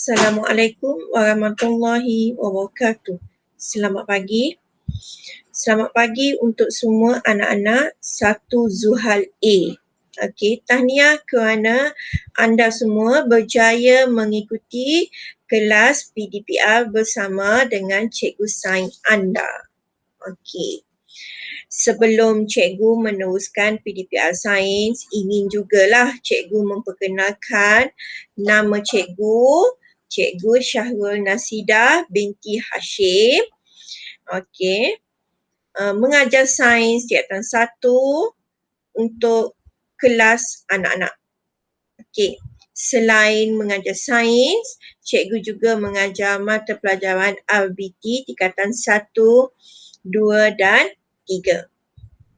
Assalamualaikum warahmatullahi wabarakatuh. Selamat pagi. Selamat pagi untuk semua anak-anak 1 Zuhal A. Okey, tahniah kerana anda semua berjaya mengikuti kelas PDPR bersama dengan cikgu sains anda. Okey. Sebelum cikgu meneruskan PDPR Sains, ingin jugalah cikgu memperkenalkan nama cikgu, Cikgu Syahrul Nasidah binti Hashim. Okey. Mengajar sains tingkatan 1 untuk kelas anak-anak. Okey. Selain mengajar sains, cikgu juga mengajar mata pelajaran RBT tingkatan 1, 2 dan 3.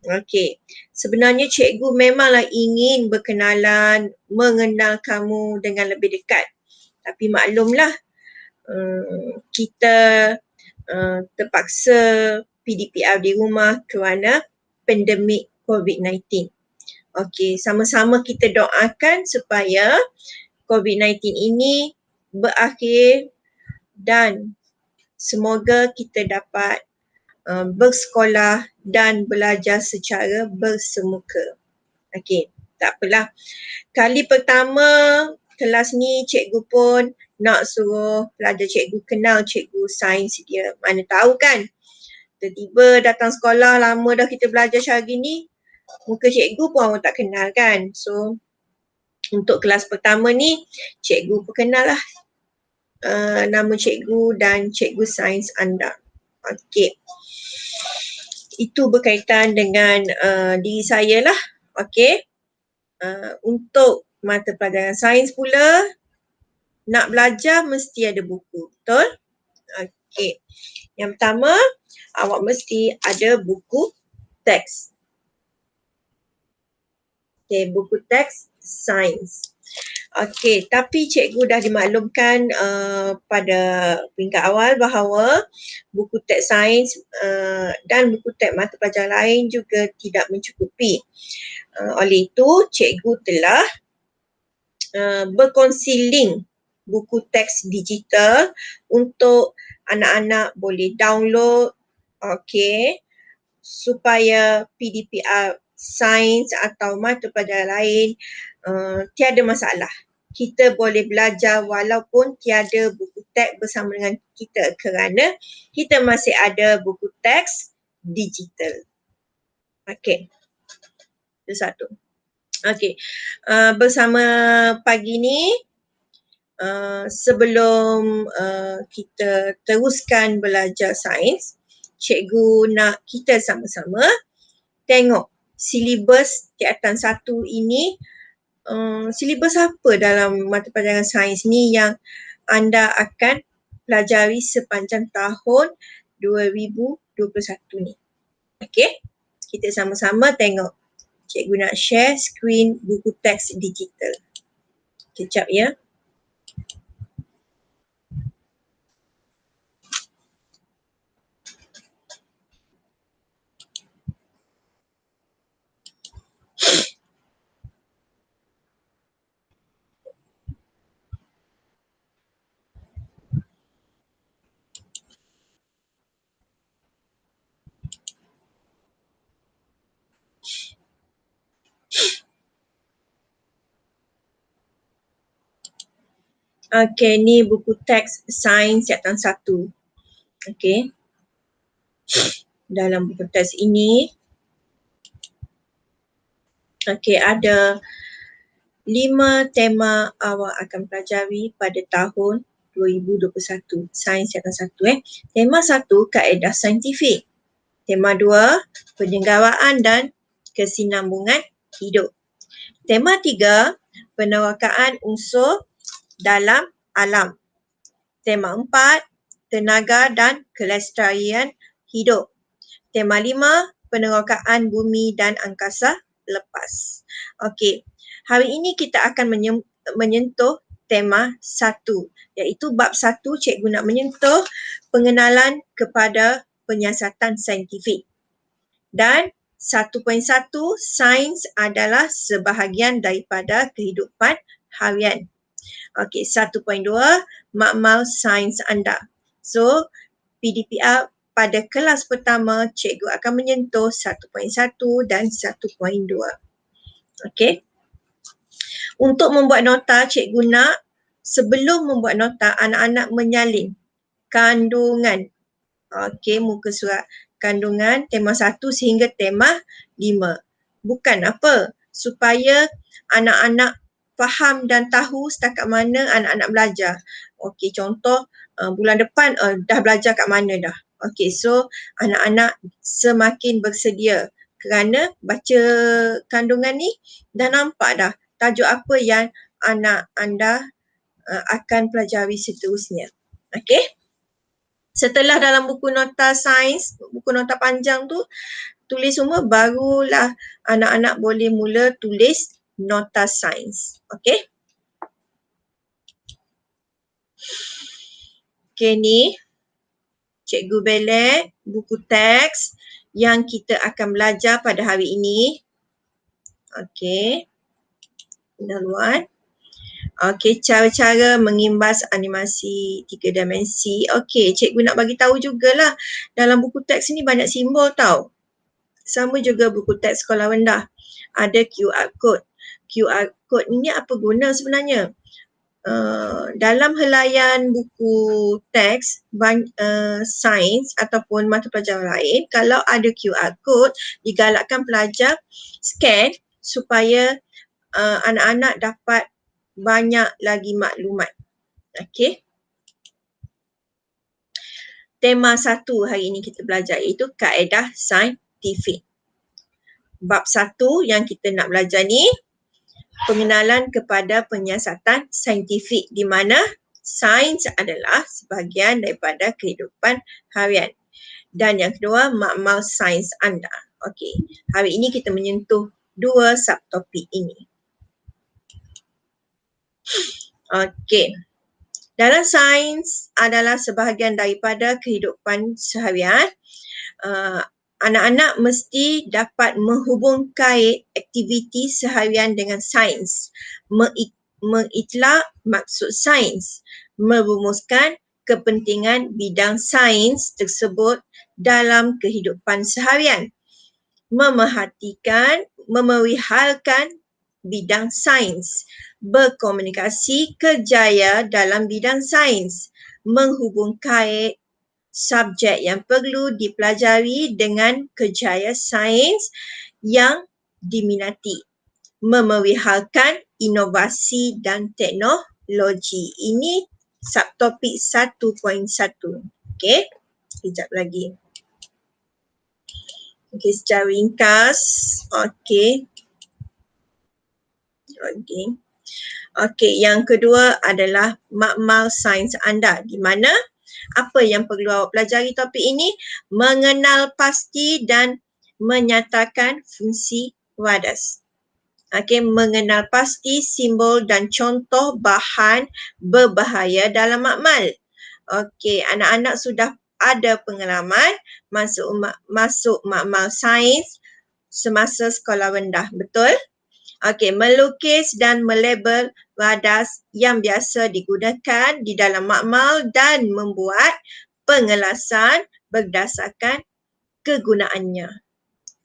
Okey. Sebenarnya cikgu memanglah ingin berkenalan, mengenal kamu dengan lebih dekat. Tapi maklumlah, kita terpaksa PDPR di rumah kerana pandemik COVID-19. Okey, sama-sama kita doakan supaya COVID-19 ini berakhir dan semoga kita dapat bersekolah dan belajar secara bersemuka. Okey, tak apalah. Kali pertama kelas ni cikgu pun nak suruh pelajar cikgu kenal cikgu sains dia. Mana tahu kan, tiba-tiba datang sekolah, lama dah kita belajar macam gini, muka cikgu pun orang tak kenal kan. So, untuk kelas pertama ni, cikgu perkenal lah nama cikgu dan cikgu sains anda. Okey. Itu berkaitan dengan diri saya lah. Okey. Untuk mata pelajaran sains pula, nak belajar mesti ada buku. Betul? Okey. Yang pertama, awak mesti ada buku teks. Okey, buku teks sains. Okey, tapi cikgu dah dimaklumkan pada peringkat awal bahawa buku teks sains dan buku teks mata pelajaran lain juga tidak mencukupi. Oleh itu, cikgu telah berkongsi link buku teks digital untuk anak-anak boleh download, okey, supaya PDPR sains atau mata pelajaran lain tiada masalah. Kita boleh belajar walaupun tiada buku teks bersama dengan kita kerana kita masih ada buku teks digital. Okey. Itu satu. Okey. Bersama pagi ni, sebelum kita teruskan belajar sains, cikgu nak kita sama-sama tengok silibus tingkatan 1 ini, silibus apa dalam mata pelajaran sains ni yang anda akan pelajari sepanjang tahun 2021 ni. Okey? Kita sama-sama tengok. Cikgu nak share skrin buku teks digital. Kejap ya. Okey, ni buku teks sains tingkatan 1. Okey. Dalam buku teks ini, okey, ada 5 tema awak akan pelajari pada tahun 2021, sains tingkatan 1. Tema 1, kaedah saintifik. Tema 2, penyelenggaraan dan kesinambungan hidup. Tema 3, penerokaan unsur dalam alam. Tema 4, tenaga dan kelestarian hidup. Tema 5, penerokaan bumi dan angkasa lepas. Okey, hari ini kita akan menyentuh tema 1, iaitu bab 1, cikgu nak menyentuh pengenalan kepada penyiasatan saintifik. Dan 1.1, sains adalah sebahagian daripada kehidupan harian. Okey, 1.2 makmal sains anda. So, PDPR pada kelas pertama cikgu akan menyentuh 1.1 dan 1.2. Okey. Untuk membuat nota, cikgu nak sebelum membuat nota anak-anak menyalin kandungan. Okey, muka surat kandungan tema 1 sehingga tema 5. Bukan apa? Supaya anak-anak faham dan tahu setakat mana anak-anak belajar. Okey, contoh bulan depan dah belajar kat mana dah. Okey, so anak-anak semakin bersedia kerana baca kandungan ni dah nampak dah tajuk apa yang anak anda akan pelajari seterusnya. Okey? Setelah dalam buku nota sains, buku nota panjang tu tulis semua, barulah anak-anak boleh mula tulis nota sains. Okey? Okey, ni Cikgu Belek, buku teks yang kita akan belajar pada hari ini. Okey. Laluan. Okey, cara-cara mengimbas animasi 3 dimensi. Okey, cikgu nak bagi tahu jugalah dalam buku teks ni banyak simbol tau. Sama juga buku teks sekolah rendah. Ada QR code. QR code ni apa guna sebenarnya? Dalam helaian buku teks sains ataupun mata pelajaran lain, kalau ada QR code, digalakkan pelajar scan supaya anak-anak dapat banyak lagi maklumat. Okey. Tema 1 hari ini kita belajar iaitu kaedah saintifik. Bab 1 yang kita nak belajar ni, pengenalan kepada penyiasatan saintifik, di mana sains adalah sebahagian daripada kehidupan harian. Dan yang kedua, makmal sains anda. Okey, hari ini kita menyentuh 2 subtopik ini. Okey. Dalam sains adalah sebahagian daripada kehidupan seharian. Anak-anak mesti dapat menghubungkan aktiviti seharian dengan sains, mengitlak maksud sains, merumuskan kepentingan bidang sains tersebut dalam kehidupan seharian, memerihalkan bidang sains, berkomunikasi kerjaya dalam bidang sains, menghubungkan subjek yang perlu dipelajari dengan kerjaya sains yang diminati, memerihalkan inovasi dan teknologi. Ini subtopik 1.1. Okey, sekejap lagi. Okey, secara ringkas. Okey. Okey, yang kedua adalah makmal sains anda, di mana apa yang perlu awak pelajari topik ini? Mengenal pasti dan menyatakan fungsi wadas. Okey, mengenal pasti simbol dan contoh bahan berbahaya dalam makmal. Okey, anak-anak sudah ada pengalaman masuk makmal sains semasa sekolah rendah, betul? Okey, melukis dan melabel wadas yang biasa digunakan di dalam makmal dan membuat pengelasan berdasarkan kegunaannya.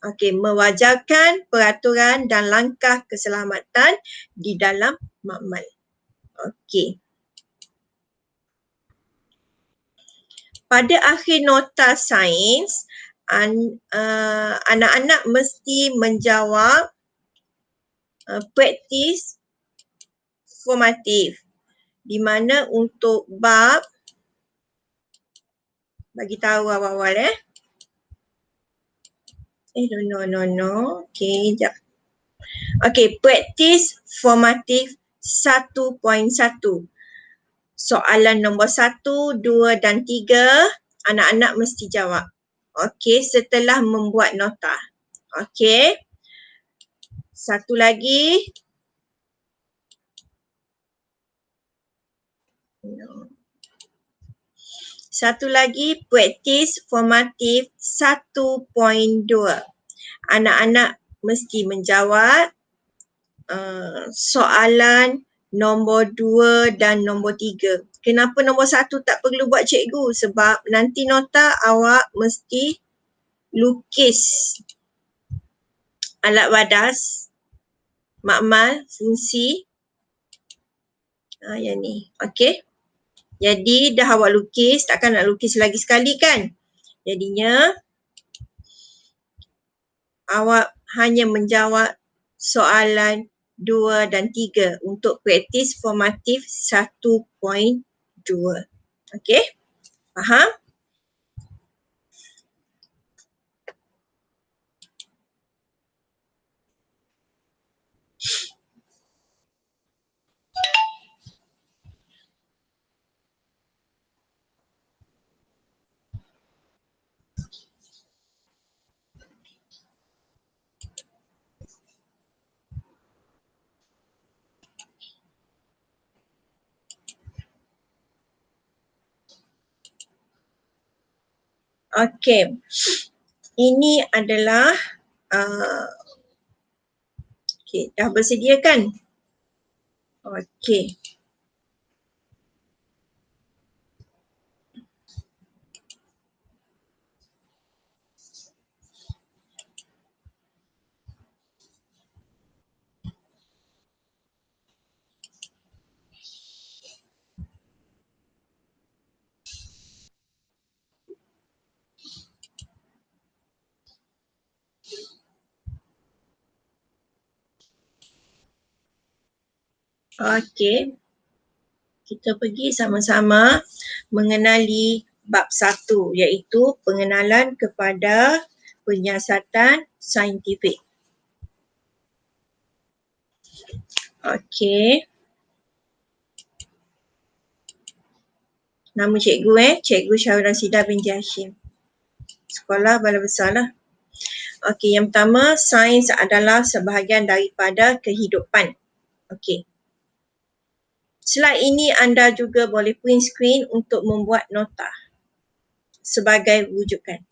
Okey, mewajarkan peraturan dan langkah keselamatan di dalam makmal. Okey. Pada akhir nota sains, anak-anak mesti menjawab praktis formatif, di mana untuk bab, bagi tahu awal-awal no. Okey, jap. Okey, praktis formatif 1.1. Soalan nombor 1, 2 dan 3 anak-anak mesti jawab. Okey, setelah membuat nota. Okey. Satu lagi. Satu lagi, praktis formatif 1.2. Anak-anak mesti menjawab soalan nombor 2 dan nombor 3. Kenapa nombor 1 tak perlu buat cikgu? Sebab nanti nota awak mesti lukis alat wadas, makmal, fungsi. Yang ni. Okey. Jadi dah awak lukis, takkan nak lukis lagi sekali kan? Jadinya awak hanya menjawab soalan 2 dan 3 untuk praktis formatif 1.2. Okey? Faham? Okey. Ini adalah okey, dah bersedia kan? Okey. Okey. Kita pergi sama-sama mengenali bab 1 iaitu pengenalan kepada penyiasatan saintifik. Okey. Nama cikgu Cikgu Syahura Rasidah binti Hashim. Sekolah Balai Besar lah. Okey, yang pertama, sains adalah sebahagian daripada kehidupan. Okey. Slide ini anda juga boleh print screen untuk membuat nota sebagai rujukan.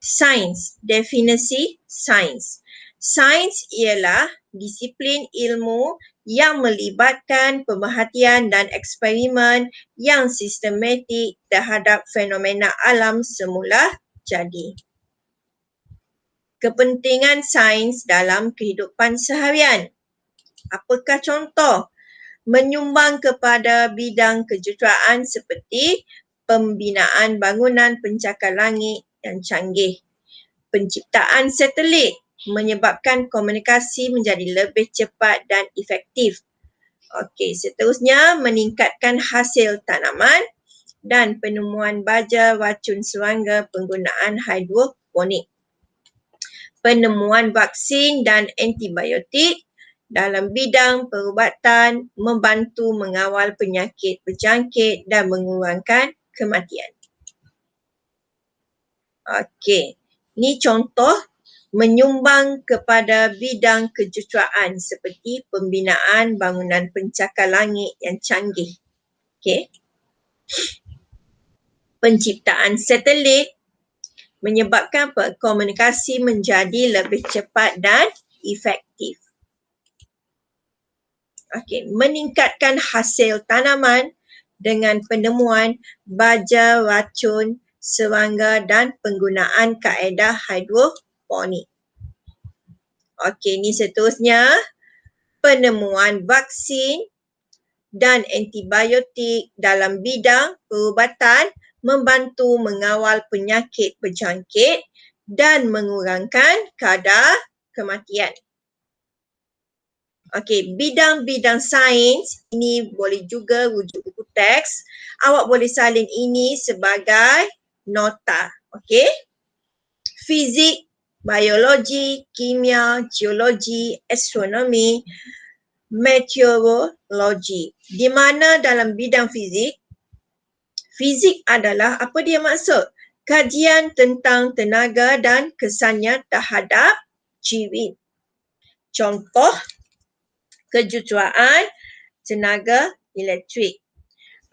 Sains, definisi sains. Sains ialah disiplin ilmu yang melibatkan pemerhatian dan eksperimen yang sistematik terhadap fenomena alam semula jadi. Kepentingan sains dalam kehidupan seharian. Apakah contoh? Menyumbang kepada bidang kejuruteraan seperti pembinaan bangunan pencakar langit yang canggih. Penciptaan satelit menyebabkan komunikasi menjadi lebih cepat dan efektif. Okey, seterusnya meningkatkan hasil tanaman dan penemuan baja racun serangga penggunaan hidroponik. Penemuan vaksin dan antibiotik dalam bidang perubatan membantu mengawal penyakit berjangkit dan mengurangkan kematian. Okey, ini contoh menyumbang kepada bidang kejuruteraan seperti pembinaan bangunan pencakar langit yang canggih. Okey. Penciptaan satelit menyebabkan komunikasi menjadi lebih cepat dan efektif. Okey, meningkatkan hasil tanaman dengan penemuan baja racun serangga dan penggunaan kaedah hidroponik. Okey, ini seterusnya penemuan vaksin dan antibiotik dalam bidang perubatan membantu mengawal penyakit berjangkit dan mengurangkan kadar kematian. Okey, bidang-bidang sains ini boleh juga rujuk buku teks. Awak boleh salin ini sebagai nota. Okey. Fizik, biologi, kimia, geologi, astronomi, meteorologi. Di mana dalam bidang fizik, fizik adalah apa dia maksud? Kajian tentang tenaga dan kesannya terhadap jiwa. Contoh, kejuruteraan tenaga elektrik.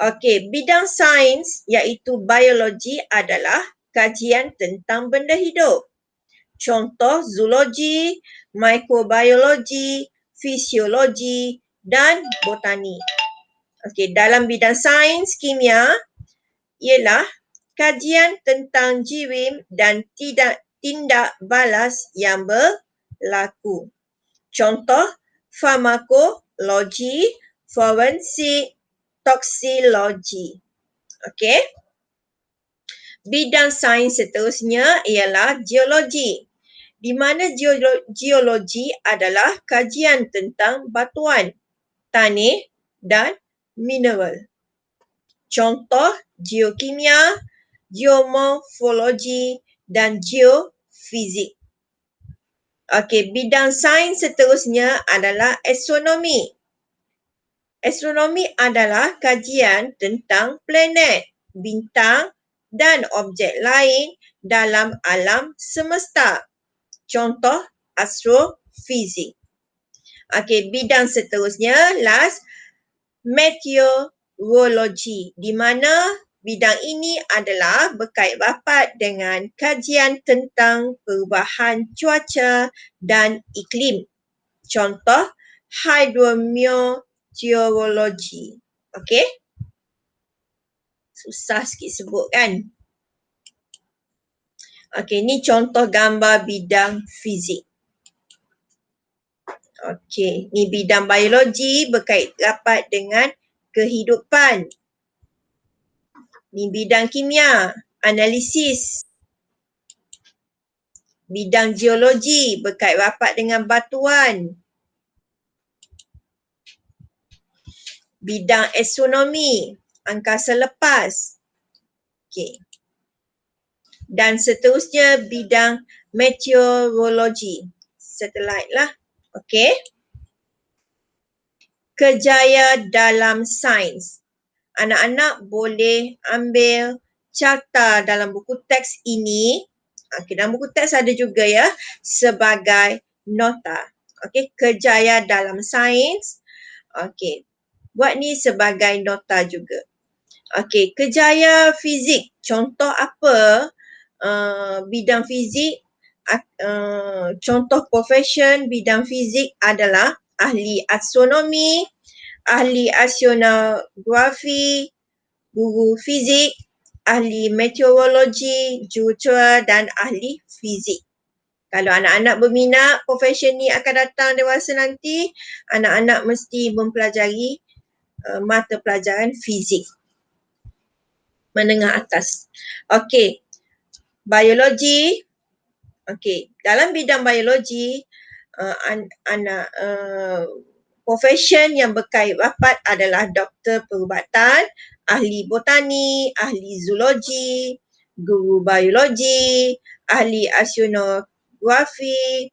Okey, bidang sains iaitu biologi adalah kajian tentang benda hidup. Contoh zoologi, mikrobiologi, fisiologi, dan botani. Okey, dalam bidang sains kimia ialah kajian tentang jirim dan tindak balas yang berlaku. Contoh, farmakologi, forensik, toksikologi. Okey. Bidang sains seterusnya ialah geologi, di mana geologi adalah kajian tentang batuan, tanah dan mineral. Contoh, geokimia, geomorfologi dan geofizik. Okey, bidang sains seterusnya adalah astronomi. Astronomi adalah kajian tentang planet, bintang dan objek lain dalam alam semesta. Contoh, astrofizik. Okey, bidang seterusnya last, meteorologi, di mana bidang ini adalah berkait rapat dengan kajian tentang perubahan cuaca dan iklim. Contoh, hidrometeorologi. Okey? Susah sikit sebut kan? Okey, ni contoh gambar bidang fizik. Okey, ni bidang biologi berkait rapat dengan kehidupan. Ni bidang kimia, analisis. Bidang geologi berkait rapat dengan batuan. Bidang astronomi, angkasa lepas. Okey. Dan seterusnya bidang meteorologi, satellite lah. Okey. Kejayaan dalam sains. Anak-anak boleh ambil carta dalam buku teks ini. Okey, dalam buku teks ada juga ya, sebagai nota. Okey, kejayaan dalam sains. Okey, buat ni sebagai nota juga. Okey, kejayaan fizik. Contoh apa? Bidang fizik, contoh profession bidang fizik adalah ahli astronomi, ahli oceanografi, guru fizik, ahli meteorologi, jurutera dan ahli fizik. Kalau anak-anak berminat profession ni akan datang dewasa nanti, anak-anak mesti mempelajari mata pelajaran fizik menengah atas. Okey, biologi. Okey, dalam bidang biologi, profession yang berkait rapat adalah doktor perubatan, ahli botani, ahli zoologi, guru biologi, ahli oceanografi,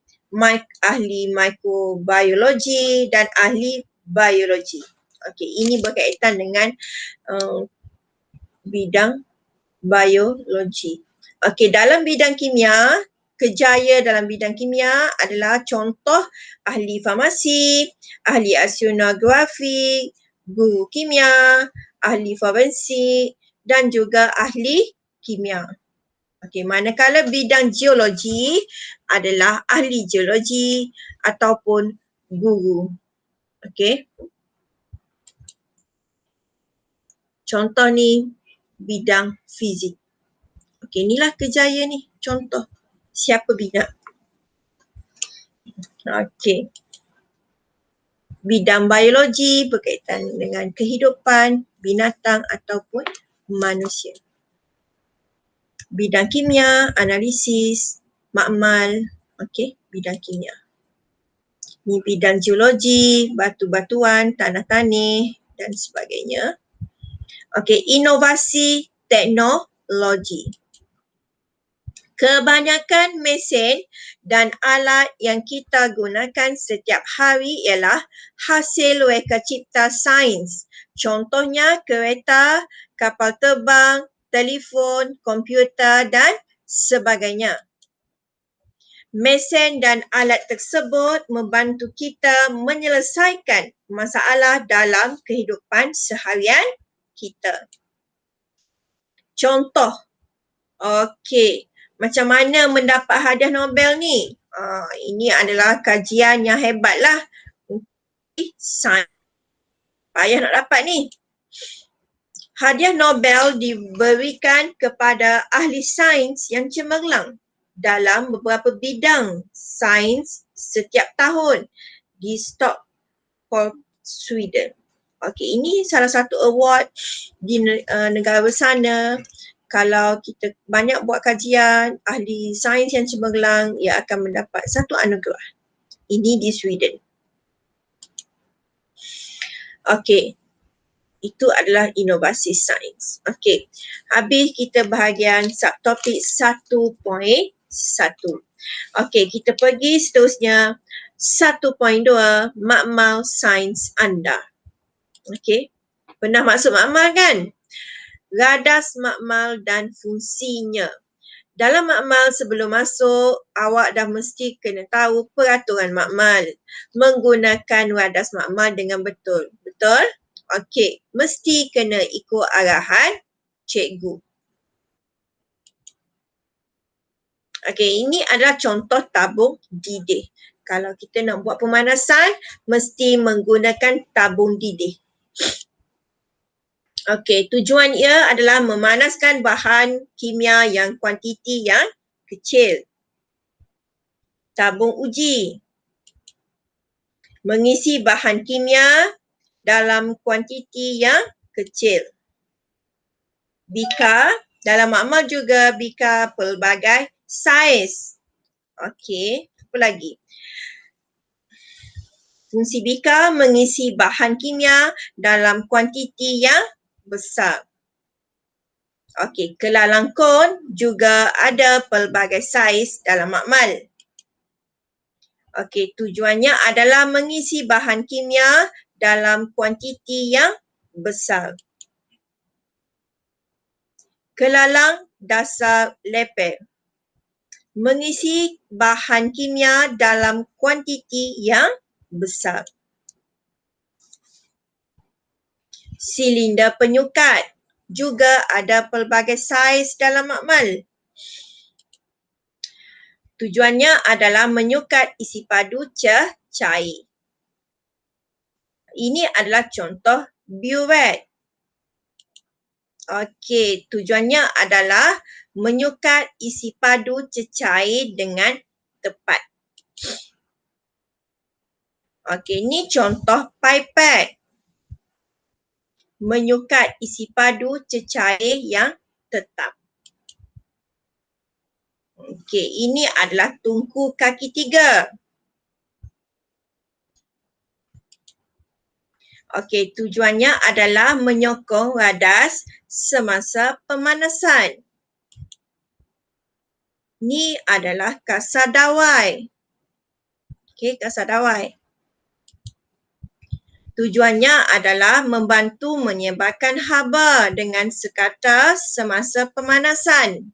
ahli mikrobiologi dan ahli biologi. Okey, ini berkaitan dengan bidang biologi. Okey, dalam bidang kimia, kejaya dalam bidang kimia adalah contoh ahli farmasi, ahli oceanografi, guru kimia, ahli forensik dan juga ahli kimia. Okey, manakala bidang geologi adalah ahli geologi ataupun guru. Okey. Contoh ni bidang fizik. Okey, inilah kejayaan ni, contoh. Siapa minat? Okey. Bidang biologi berkaitan dengan kehidupan binatang ataupun manusia. Bidang kimia, analisis, makmal. Okey, bidang kimia. Ni bidang geologi, batu-batuan, tanah-tanah dan sebagainya. Okey, inovasi teknologi. Kebanyakan mesin dan alat yang kita gunakan setiap hari ialah hasil reka cipta sains. Contohnya kereta, kapal terbang, telefon, komputer dan sebagainya. Mesin dan alat tersebut membantu kita menyelesaikan masalah dalam kehidupan seharian kita. Contoh, okey, macam mana mendapat hadiah Nobel ni? Ini adalah kajian yang hebatlah. Sains. Payah nak dapat ni. Hadiah Nobel diberikan kepada ahli sains yang cemerlang dalam beberapa bidang sains setiap tahun di Stockholm, Sweden. Okey, ini salah satu award di negara bersana. Kalau kita banyak buat kajian, ahli sains yang cemerlang, ia akan mendapat satu anugerah. Ini di Sweden. Okey, itu adalah inovasi sains. Okey, habis kita bahagian subtopik 1.1. Okey, kita pergi seterusnya 1.2, makmal sains anda. Okey, pernah masuk makmal kan? Radas makmal dan fungsinya. Dalam makmal sebelum masuk, awak dah mesti kena tahu peraturan makmal. Menggunakan radas makmal dengan betul. Betul? Okey, mesti kena ikut arahan cikgu. Okey, ini adalah contoh tabung didih. Kalau kita nak buat pemanasan, mesti menggunakan tabung didih. Okey, tujuan ia adalah memanaskan bahan kimia yang kuantiti yang kecil. Tabung uji. Mengisi bahan kimia dalam kuantiti yang kecil. Bika, dalam makmal juga bika pelbagai saiz. Okey, apa lagi? Fungsi bika mengisi bahan kimia dalam kuantiti yang besar. Okey, kelalang kon juga ada pelbagai saiz dalam makmal. Okey, tujuannya adalah mengisi bahan kimia dalam kuantiti yang besar. Kelalang dasar lepel. Mengisi bahan kimia dalam kuantiti yang besar. Silinder penyukat juga ada pelbagai saiz dalam makmal. Tujuannya adalah menyukat isi padu cair. Ini adalah contoh burette. Okey, tujuannya adalah menyukat isi padu cecair dengan tepat. Okey, ini contoh pipet. Menyukat isi padu cecair yang tetap. Okey, ini adalah tungku kaki 3. Okey, tujuannya adalah menyokong radas semasa pemanasan. Ini adalah kasar dawai. Okey, kasar dawai. Tujuannya adalah membantu menyebarkan haba dengan sekata semasa pemanasan.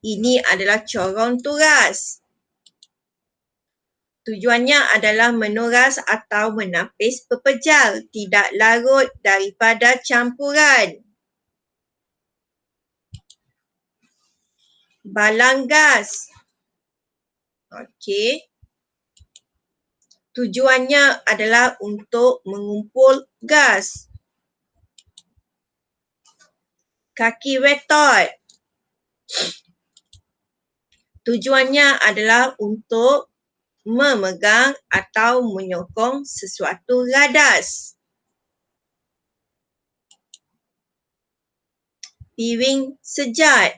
Ini adalah corong turas. Tujuannya adalah menuras atau menapis pepejal, tidak larut daripada campuran. Balang gas. Okey. Tujuannya adalah untuk mengumpul gas. Kaki retot. Tujuannya adalah untuk memegang atau menyokong sesuatu radas. Piring sejat.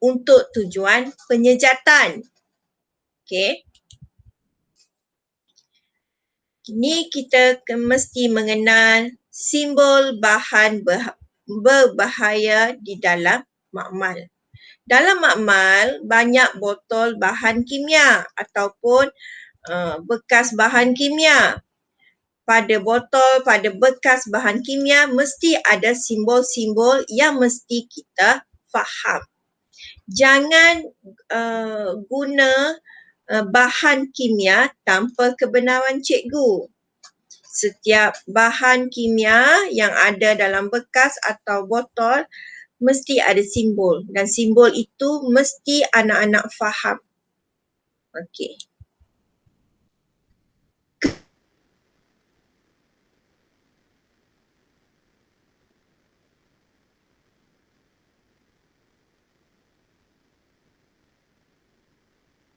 Untuk tujuan penyejatan. Okey. Ini kita mesti mengenal simbol bahan berbahaya di dalam makmal. Dalam makmal, banyak botol bahan kimia ataupun bekas bahan kimia. Pada botol, pada bekas bahan kimia, mesti ada simbol-simbol yang mesti kita faham. Jangan guna bahan kimia tanpa kebenaran cikgu. Setiap bahan kimia yang ada dalam bekas atau botol mesti ada simbol dan simbol itu mesti anak-anak faham. Okey.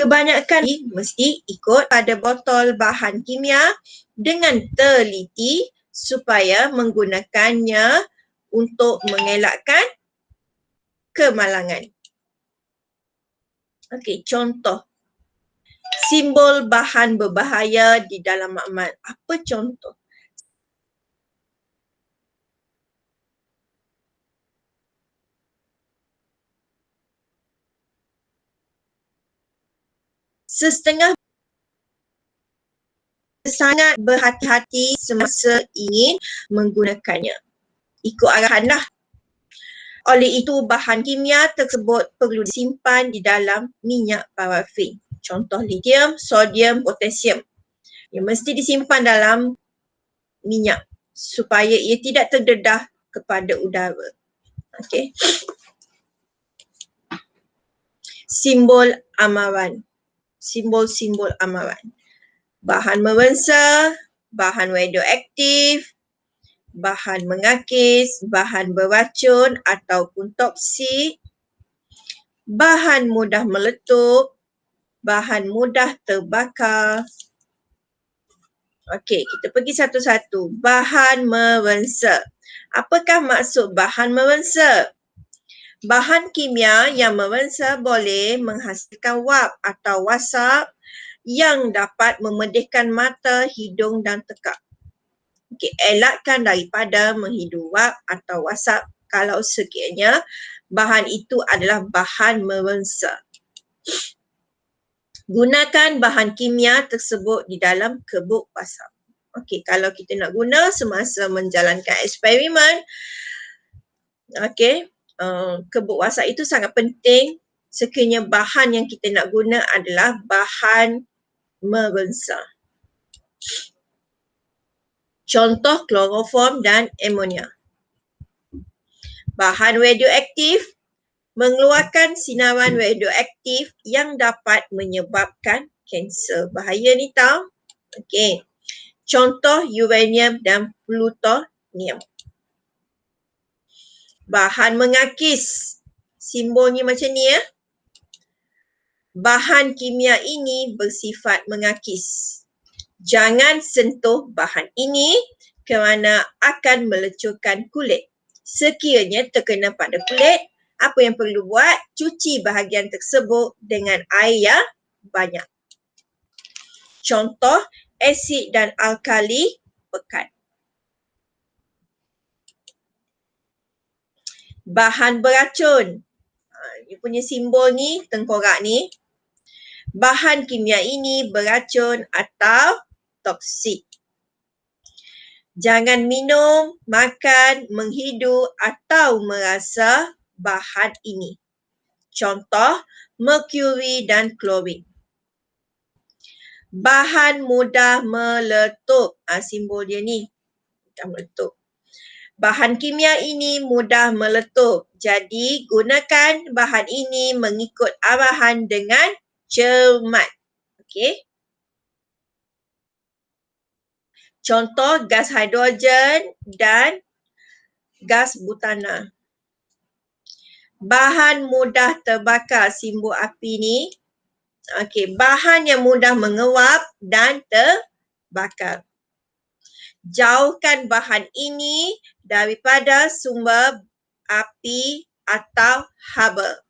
kebanyakan mesti ikut pada botol bahan kimia dengan teliti supaya menggunakannya untuk mengelakkan kemalangan. Okey, contoh. Simbol bahan berbahaya di dalam makmal. Apa contoh? Setengah sangat berhati-hati semasa ingin menggunakannya. Ikut arahan lah. Oleh itu, bahan kimia tersebut perlu disimpan di dalam minyak parafin. Contoh lithium, sodium, potasium. Ia mesti disimpan dalam minyak supaya ia tidak terdedah kepada udara. Okey. Simbol amaran. Simbol-simbol amaran. Bahan membensar, bahan radioaktif, bahan mengakis, bahan beracun ataupun toksik, bahan mudah meletup, bahan mudah terbakar. Okey, kita pergi satu-satu. Bahan membensar. Apakah maksud bahan membensar? Bahan kimia yang membensar boleh menghasilkan wap atau wasap yang dapat memedihkan mata, hidung dan tekak. Okey, elakkan daripada menghidu wap atau wasap kalau sekiranya bahan itu adalah bahan membensar. Gunakan bahan kimia tersebut di dalam kebuk wasap. Okey, kalau kita nak guna semasa menjalankan eksperimen, okey, kebuk wasap itu sangat penting sekiranya bahan yang kita nak guna adalah bahan membensar. Contoh kloroform dan amonia. Bahan radioaktif mengeluarkan sinaran radioaktif yang dapat menyebabkan kanser. Bahaya ni tau. Okey. Contoh uranium dan plutonium. Bahan mengakis. Simbolnya macam ni ya. Bahan kimia ini bersifat mengakis. Jangan sentuh bahan ini kerana akan melecurkan kulit. Sekiranya terkena pada kulit, apa yang perlu buat? Cuci bahagian tersebut dengan air yang banyak. Contoh, asid dan alkali pekat. Bahan beracun. Dia punya simbol ni, tengkorak ni. Bahan kimia ini beracun atau toksik. Jangan minum, makan, menghidu atau merasa bahan ini. Contoh, merkuri dan klorin. Bahan mudah meletup. Simbol dia ni. Mudah meletup. Bahan kimia ini mudah meletup. Jadi, gunakan bahan ini mengikut arahan dengan cermat. Okey. Contoh gas hidrogen dan gas butana. Bahan mudah terbakar, simbol api ni. Okey, bahan yang mudah menguap dan terbakar. Jauhkan bahan ini daripada sumber api atau haba.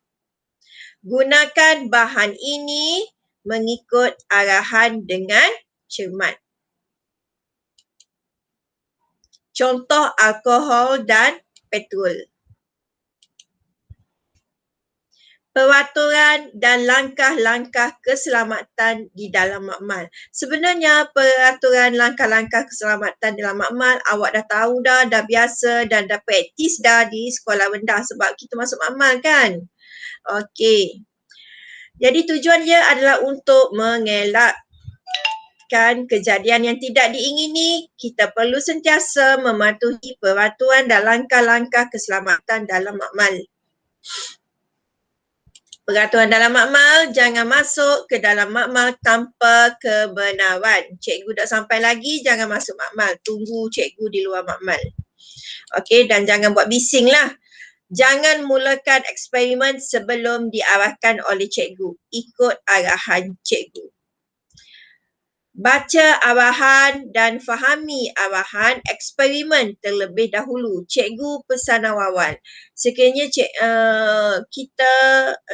Gunakan bahan ini mengikut arahan dengan cermat. Contoh alkohol dan petrol. Peraturan dan langkah-langkah keselamatan di dalam makmal. Sebenarnya peraturan langkah-langkah keselamatan dalam makmal awak dah tahu dah biasa dan dah praktis dah di sekolah rendah sebab kita masuk makmal kan. Okey. Jadi tujuan dia adalah untuk mengelakkan kejadian yang tidak diingini. Kita perlu sentiasa mematuhi peraturan dan langkah-langkah keselamatan dalam makmal. Peraturan dalam makmal, jangan masuk ke dalam makmal tanpa kebenaran. Cikgu dah sampai lagi, jangan masuk makmal. Tunggu cikgu di luar makmal. Okey, dan jangan buat bising lah. Jangan mulakan eksperimen sebelum diarahkan oleh cikgu. Ikut arahan cikgu. Baca arahan dan fahami arahan eksperimen terlebih dahulu. Cikgu pesan awal. Sekiranya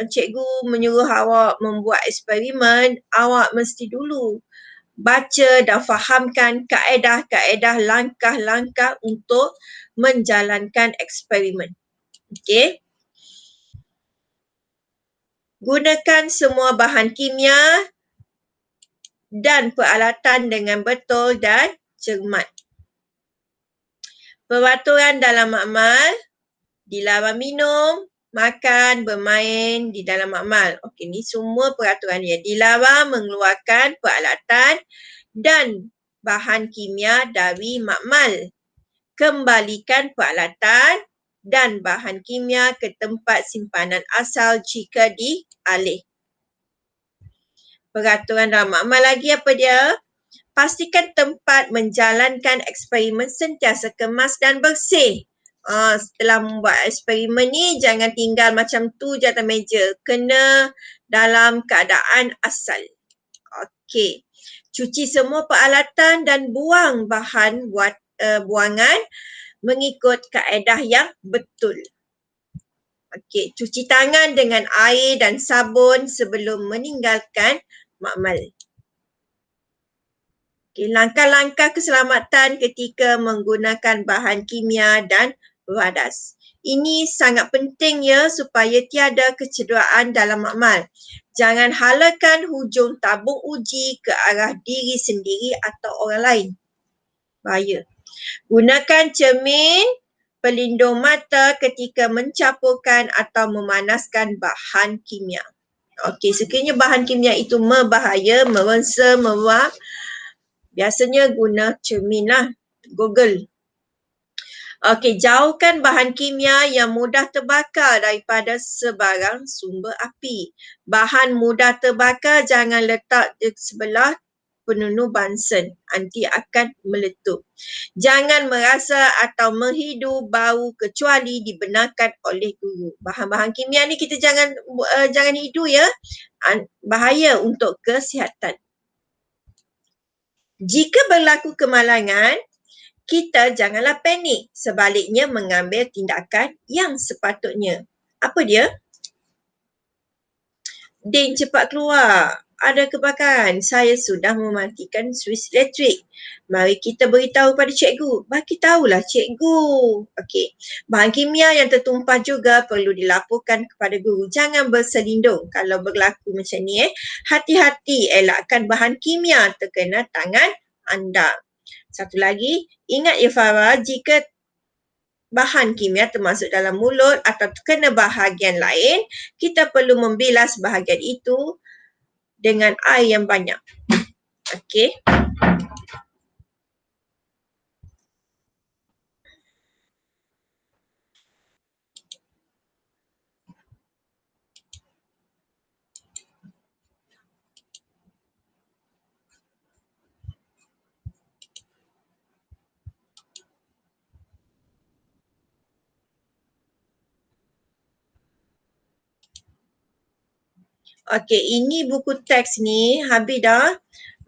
cikgu menyuruh awak membuat eksperimen, awak mesti dulu baca dan fahamkan kaedah-kaedah langkah-langkah untuk menjalankan eksperimen. Okey. Gunakan semua bahan kimia dan peralatan dengan betul dan cermat. Peraturan dalam makmal, dilarang minum, makan, bermain di dalam makmal. Okey, ni semua peraturan dia. Dilarang mengeluarkan peralatan dan bahan kimia dari makmal. Kembalikan peralatan dan bahan kimia ke tempat simpanan asal jika dialih. Peraturan dalam makmal lagi apa dia? Pastikan tempat menjalankan eksperimen sentiasa kemas dan bersih. Setelah membuat eksperimen ni, jangan tinggal macam tu je atas meja. Kena dalam keadaan asal. Okey. Cuci semua peralatan dan buang bahan buangan mengikut kaedah yang betul. Okey, cuci tangan dengan air dan sabun sebelum meninggalkan makmal. Okay, langkah-langkah keselamatan ketika menggunakan bahan kimia dan radas. Ini sangat penting ya supaya tiada kecederaan dalam makmal. Jangan halakan hujung tabung uji ke arah diri sendiri atau orang lain. Bahaya. Gunakan cermin pelindung mata ketika mencampurkan atau memanaskan bahan kimia. Okey, sekiranya bahan kimia itu berbahaya, merengsa, meruap, biasanya guna cermin lah, Google. Okey, jauhkan bahan kimia yang mudah terbakar daripada sebarang sumber api. Bahan mudah terbakar jangan letak di sebelah penunuh bansen, nanti akan meletup. Jangan merasa atau menghidu bau kecuali dibenarkan oleh guru. Bahan-bahan kimia ni kita jangan hidu ya. Bahaya untuk kesihatan. Jika berlaku kemalangan, kita janganlah panik. Sebaliknya mengambil tindakan yang sepatutnya. Apa dia? Din, cepat keluar. Ada kebakaran. Saya sudah mematikan suis elektrik. Mari kita beritahu pada cikgu. Bagi tahulah cikgu. Okey. Bahan kimia yang tertumpah juga perlu dilaporkan kepada guru. Jangan berselindung kalau berlaku macam ni. Hati-hati elakkan bahan kimia terkena tangan anda. Satu lagi, ingat ya Farah, jika bahan kimia termasuk dalam mulut atau terkena bahagian lain, kita perlu membilas bahagian itu dengan air yang banyak. Okey. Okey, ini buku teks ni habis dah.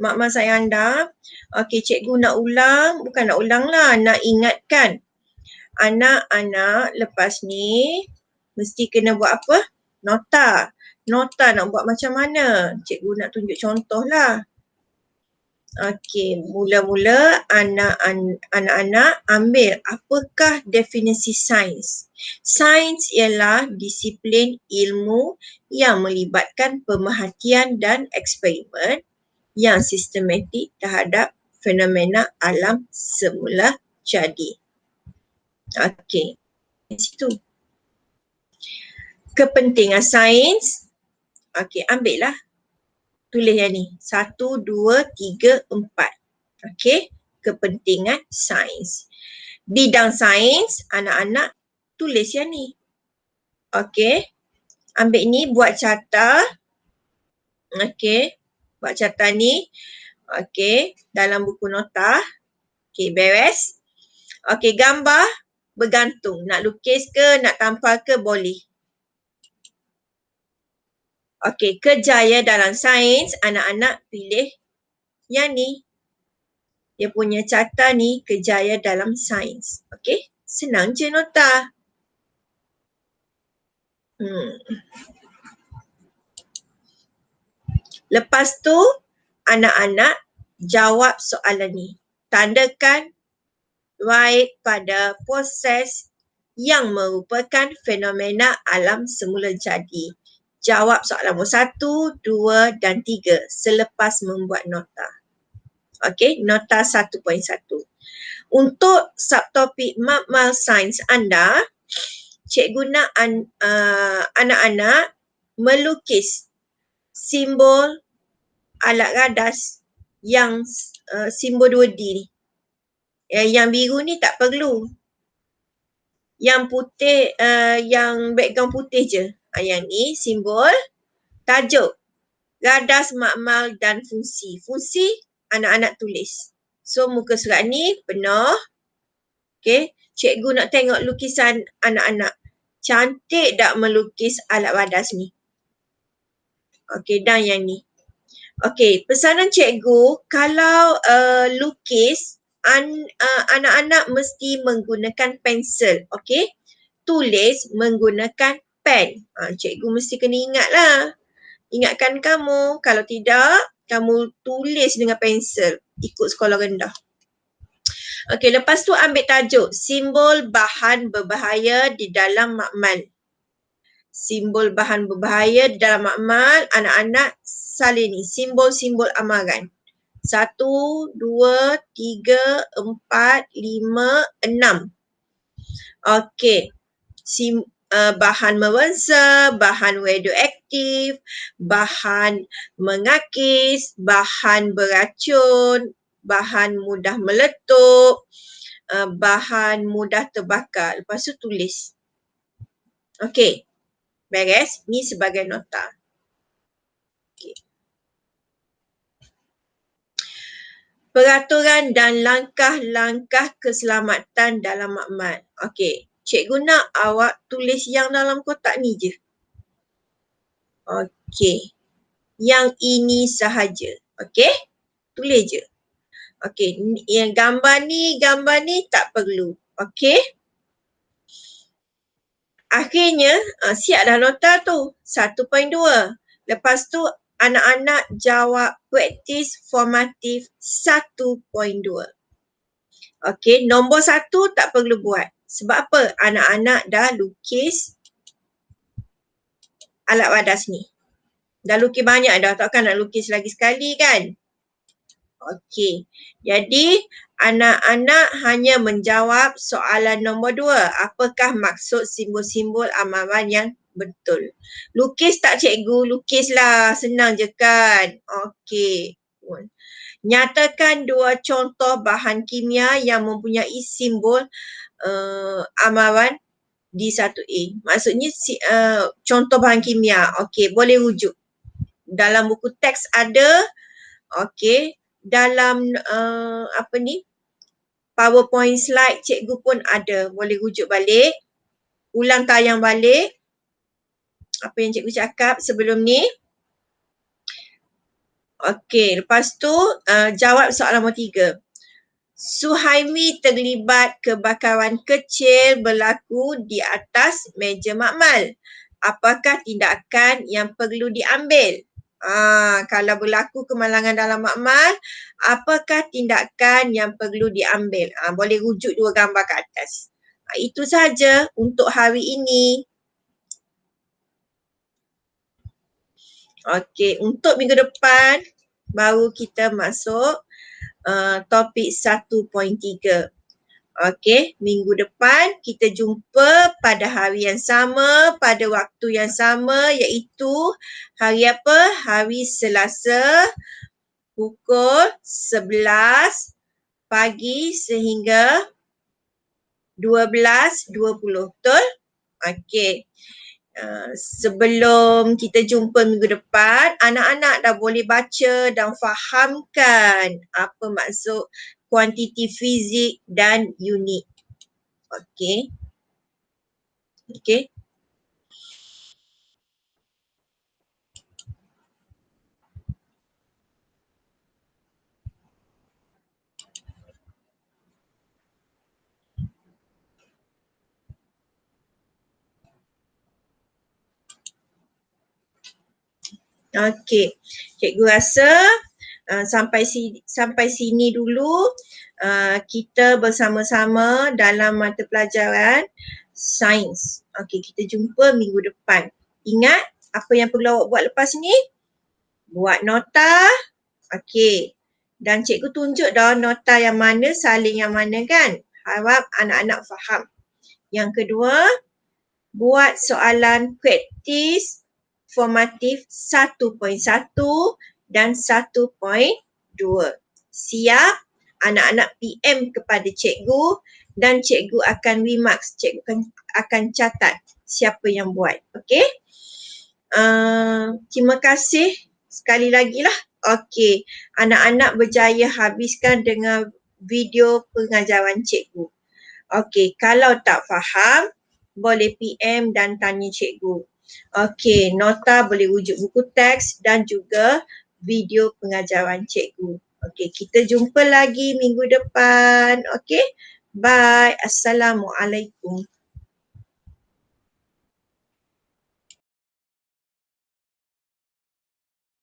Mak sayang dah. Okey, cikgu nak ulang. Bukan nak ulang lah, nak ingatkan. Anak-anak lepas ni mesti kena buat apa? Nota. Nota nak buat macam mana? Cikgu nak tunjuk contoh lah. Okey, mula-mula anak-anak ambil apakah definisi sains. Sains ialah disiplin ilmu yang melibatkan pemerhatian dan eksperimen yang sistematik terhadap fenomena alam semula jadi. Okey, di situ. Kepentingan sains. Okey, ambil lah. Tulis yang ni. 1, 2, 3, 4. Okey, kepentingan sains. Bidang sains, anak-anak tulis yang ni. Okey, ambil ni buat carta. Okey, buat carta ni. Okey, dalam buku nota. Okey, beres. Okey, gambar. bergantung. Nak lukis ke, nak tampal ke, boleh. Okey, kejaya dalam sains, anak-anak pilih yang ni. Dia punya carta ni, kejaya dalam sains. Okey, senang je nota. Lepas tu, anak-anak jawab soalan ni. Tandakan right pada proses yang merupakan fenomena alam semula jadi. Jawab soalan nombor 1, 2 dan 3 selepas membuat nota. Okey, nota 1.1. Untuk subtopik makmal sains anda, cikgu nak anak-anak melukis simbol alat radas yang simbol 2D ni. Yang biru ni tak perlu. Yang putih, yang background putih je. Yang ni simbol tajuk, radas makmal dan fungsi. Fungsi anak-anak tulis. So muka surat ni penuh. Okay. Cikgu nak tengok lukisan anak-anak. Cantik tak melukis alat radas ni? Okay, dan yang ni. Okay, pesanan cikgu, kalau lukis, anak-anak mesti menggunakan pensel. Okay, tulis menggunakan pen. Cikgu mesti kena ingat lah. Ingatkan kamu, kalau tidak, kamu tulis dengan pensel. Ikut sekolah rendah. Okey, lepas tu ambil tajuk, simbol bahan berbahaya di dalam makmal. Simbol bahan berbahaya di dalam makmal, anak-anak salin ni, simbol-simbol amaran. 1, 2, 3, 4, 5, 6. Okey. Bahan membangsa, bahan radioaktif, bahan mengakis, bahan beracun, bahan mudah meletup, bahan mudah terbakar. Lepas tu tulis. Okey. Beres? Ni sebagai nota. Okay. Peraturan dan langkah-langkah keselamatan dalam makmal. Okey. Cikgu nak awak tulis yang dalam kotak ni je. Okey. Yang ini sahaja. Okey? Tulis je. Okey. Yang gambar ni tak perlu. Okey? Akhirnya, siap dah nota tu. 1.2. Lepas tu, anak-anak jawab praktis formatif 1.2. Okey, nombor 1 tak perlu buat. Sebab apa? Anak-anak dah lukis alat radas ni. Dah lukis banyak dah, takkan nak lukis lagi sekali kan? Okey, jadi anak-anak hanya menjawab soalan nombor 2. Apakah maksud simbol-simbol amaran yang betul? Lukis tak cikgu? Lukislah, senang je kan? Okey. Nyatakan 2 contoh bahan kimia yang mempunyai simbol amaran di 1A. Maksudnya contoh bahan kimia. Okey, boleh rujuk. Dalam buku teks ada. Okey. Dalam PowerPoint slide cikgu pun ada. Boleh rujuk balik. Ulang tayang balik. Apa yang cikgu cakap sebelum ni. Okey, lepas tu jawab soalan nombor 3. Suhaimi terlibat kebakaran kecil berlaku di atas meja makmal. Apakah tindakan yang perlu diambil? Kalau berlaku kemalangan dalam makmal, apakah tindakan yang perlu diambil? Boleh rujuk 2 gambar ke atas. Itu saja untuk hari ini. Okey, untuk minggu depan baru kita masuk topik 1.3. Okey, minggu depan kita jumpa pada hari yang sama, pada waktu yang sama, iaitu hari apa? Hari Selasa pukul 11 pagi sehingga 12.20. Betul? Okey. Sebelum kita jumpa minggu depan, anak-anak dah boleh baca dan fahamkan apa maksud kuantiti fizik dan unit. Okey. Okey. Okey. Cikgu rasa sampai sini dulu kita bersama-sama dalam mata pelajaran sains. Okey, kita jumpa minggu depan. Ingat apa yang perlu awak buat lepas ni? Buat nota. Okey. Dan cikgu tunjuk dah nota yang mana, salin yang mana kan? Harap anak-anak faham. Yang kedua, buat soalan praktis formatif 1.1 dan 1.2. Siap? Anak-anak PM kepada cikgu dan cikgu akan remarks, cikgu akan catat siapa yang buat. Okey? Terima kasih sekali lagi lah. Okey, anak-anak berjaya habiskan dengan video pengajaran cikgu. Okey, kalau tak faham, boleh PM dan tanya cikgu. Okey, nota boleh rujuk buku teks dan juga video pengajaran cikgu. Okey, kita jumpa lagi minggu depan. Okey, bye. Assalamualaikum.